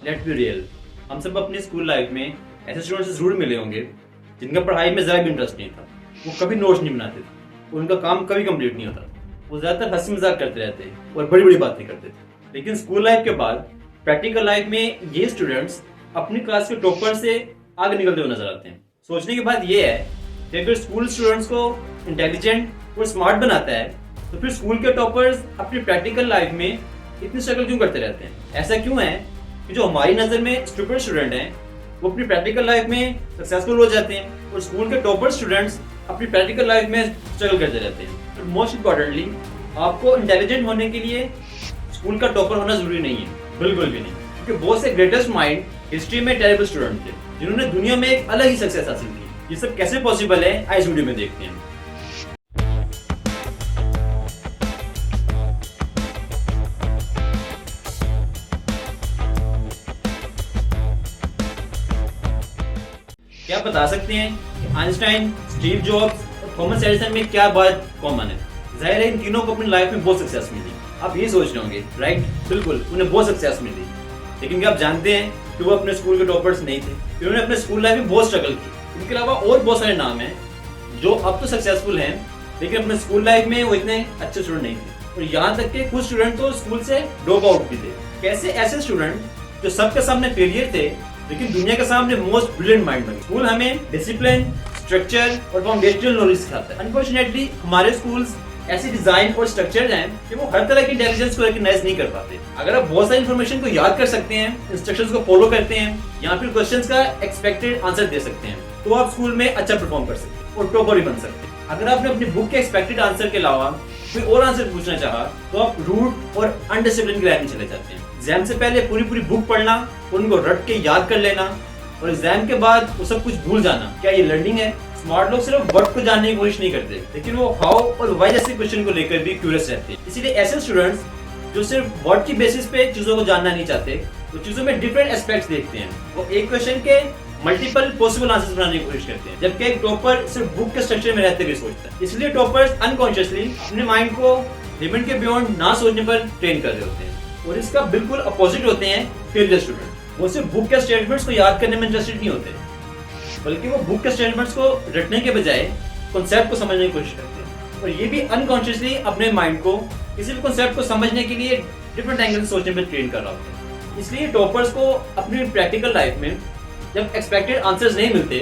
Let's be real, हम सब अपनी स्कूल लाइफ में ऐसे स्टूडेंट्स से जरूर मिले होंगे जिनका पढ़ाई में ज़रा भी इंटरेस्ट नहीं था। वो कभी नोट्स नहीं बनाते थे, उनका काम कभी कंप्लीट नहीं होता। वो ज़्यादातर हंसी मजाक करते रहते और बड़ी बड़ी बातें करते थे। लेकिन स्कूल लाइफ के बाद प्रैक्टिकल लाइफ में ये स्टूडेंट्स अपनी क्लास के टॉपर से आगे निकलते हुए नजर आते हैं। सोचने की बात यह है कि अगर स्कूल स्टूडेंट्स को इंटेलिजेंट और स्मार्ट बनाता है तो फिर स्कूल के टॉपर्स अपनी प्रैक्टिकल लाइफ में इतनी स्ट्रगल क्यों करते रहते हैं? ऐसा क्यों है कि जो हमारी नज़र में स्टूपिड स्टूडेंट हैं वो अपनी प्रैक्टिकल लाइफ में सक्सेसफुल हो जाते हैं और स्कूल के टॉपर स्टूडेंट्स अपनी प्रैक्टिकल लाइफ में स्ट्रगल करते रहते हैं। तो मोस्ट इंपॉर्टेंटली आपको इंटेलिजेंट होने के लिए स्कूल का टॉपर होना जरूरी नहीं है, बिल्कुल भी नहीं। क्योंकि बहुत से ग्रेटेस्ट माइंड हिस्ट्री में टेरिबल स्टूडेंट थे जिन्होंने दुनिया में एक अलग ही सक्सेस हासिल की। ये सब कैसे पॉसिबल है आज वीडियो में देखते हैं। क्या बता सकते हैं कि आइंस्टाइन, स्टीव जॉब्स और थॉमस एडिसन में क्या बात कॉमन है? जाहिर है इन तीनों को अपनी लाइफ में बहुत सक्सेस मिली। आप ये सोच रहे होंगे, राइट, बिल्कुल, उन्हें बहुत सक्सेस मिली। लेकिन क्या आप जानते हैं कि वो अपने स्कूल के टॉपर्स नहीं थे? उन्होंने अपने स्कूल लाइफ में बहुत स्ट्रगल की। इनके अलावा और बहुत सारे नाम हैं जो अब तो सक्सेसफुल हैं लेकिन अपने स्कूल लाइफ में वो इतने अच्छे स्टूडेंट नहीं थे। और यहाँ तक कि कुछ स्टूडेंट तो स्कूल से ड्रॉप आउट भी थे। कैसे ऐसे स्टूडेंट जो सबके सामने फेलियर थे लेकिन दुनिया के सामने मोस्ट ब्रिलियंट माइंड बने। स्कूल हमें डिसिप्लिन, स्ट्रक्चर और फाउंडेशनल नॉलेज सिखाता है। अनफॉर्चुनेटली हमारे स्कूल्स ऐसे डिजाइन और स्ट्रक्चर हैं कि वो हर तरह की इंटेलिजेंस को रिकॉग्नाइज नहीं कर पाते। अगर आप बहुत सारी इन्फॉर्मेशन को याद कर सकते हैं, इंस्ट्रक्शंस को फॉलो करते हैं या फिर क्वेश्चंस का एक्सपेक्टेड आंसर दे सकते हैं तो आप स्कूल में अच्छा परफॉर्म कर सकते हैं और टॉपर भी बन सकते हैं। अगर आपने अपनी बुक के एक्सपेक्टेड आंसर के अलावा कोई और आंसर पूछना चाहा तो आप रूट और अनडिसिप्लिन की लाइन में चले जाते हैं। एग्जाम से पहले पूरी पूरी बुक पढ़ना, उनको रट के याद कर लेना और एग्जाम के बाद वो सब कुछ भूल जाना, क्या ये लर्निंग है? स्मार्ट लोग सिर्फ व्हाट को जानने की कोशिश नहीं करते लेकिन वो हाउ और व्हाई जैसे क्वेश्चन को लेकर भी क्यूरियस रहते हैं। इसीलिए ऐसे स्टूडेंट्स जो सिर्फ व्हाट की बेसिस पे चीजों को जानना नहीं चाहते, वो चीजों में डिफरेंट एस्पेक्ट्स देखते हैं। वो एक क्वेश्चन के मल्टीपल पॉसिबल आंसर्स बनाने की कोशिश करते हैं, जबकि एक टॉपर सिर्फ बुक के स्ट्रक्चर में रहते हुए सोचता है। इसलिए टॉपर्स अनकॉन्शियसली अपने माइंड को लिमिट के बियॉन्ड ना सोचने पर ट्रेन कर रहे होते हैं। और इसका बिल्कुल अपोजिट होते हैं फेलियर स्टूडेंट। वो सिर्फ बुक के स्टेटमेंट्स को याद करने में इंटरेस्टेड नहीं होते बल्कि वो बुक के स्टेटमेंट्स को रटने के बजाय कॉन्सेप्ट को समझने की कोशिश करते हैं। और ये भी अनकॉन्शियसली अपने माइंड को किसी भी कॉन्सेप्ट को समझने के लिए डिफरेंट एंगल से सोचने पर ट्रेन कर रहा होता है। इसलिए टॉपर्स को अपनी प्रैक्टिकल लाइफ में जब एक्सपेक्टेड आंसर्स नहीं मिलते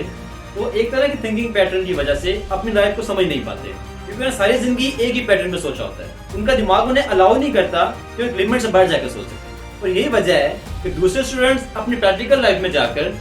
तो एक तरह की थिंकिंग पैटर्न की वजह से अपनी लाइफ को समझ नहीं पाते, क्योंकि उन्हें सारी जिंदगी एक ही पैटर्न में सोचा होता है। उनका दिमाग उन्हें अलाउ नहीं करता कि एक लिमिट से बाहर जाकर सोच सके। और यही वजह है कि दूसरे स्टूडेंट्स अपनी प्रैक्टिकल लाइफ में जाकर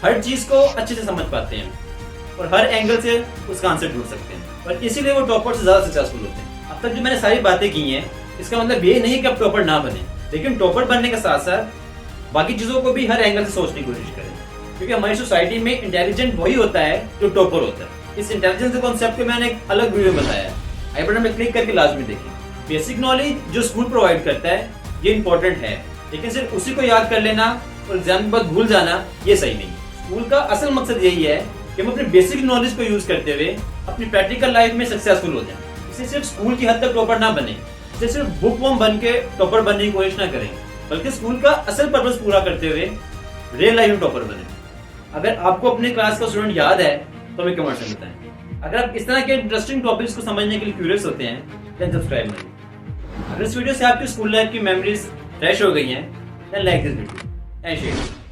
हर चीज को अच्छे से समझ पाते हैं और हर एंगल से उसका आंसर ढूंढ सकते हैं और इसीलिए वो टॉपर से ज्यादा सक्सेसफुल होते हैं। अब तक जो मैंने सारी बातें की हैं इसका मतलब ये नहीं कि आप टॉपर ना बने, लेकिन टॉपर बनने के साथ साथ बाकी चीजों को भी हर एंगल से सोचने की कोशिश करें, क्योंकि हमारी सोसाइटी में इंटेलिजेंट वही होता है जो टॉपर होता है। इस इंटेलिजेंस के कॉन्सेप्ट को मैंने एक अलग वीडियो में बताया, आई बटन में क्लिक करके लाजमी देखें। बेसिक नॉलेज जो स्कूल प्रोवाइड करता है ये इंपॉर्टेंट है, लेकिन सिर्फ उसी को याद कर लेना और एग्जाम के बाद भूल जाना ये सही नहीं। स्कूल का असल मकसद यही है कि हम अपने बेसिक नॉलेज को यूज करते हुए अपनी प्रैक्टिकल लाइफ में सक्सेसफुल हो जाएं। इसे सिर्फ स्कूल की हद तक टॉपर ना बने, इसे सिर्फ बुक वर्म बन के टॉपर बनने की कोशिश ना करें, बल्कि स्कूल का असल पर्पस पूरा करते हुए रियल लाइफ में टॉपर बने। अगर आपको अपने क्लास का स्टूडेंट याद है तो हमें कमेंट में बताएं। अगर आप इस तरह के इंटरेस्टिंग टॉपिक्स को समझने के लिए क्यूरियस होते हैं देन सब्सक्राइब करें। अगर इस वीडियो से आपकी स्कूल लाइफ की मेमोरीज फ्रेश हो गई हैं then like this video and share.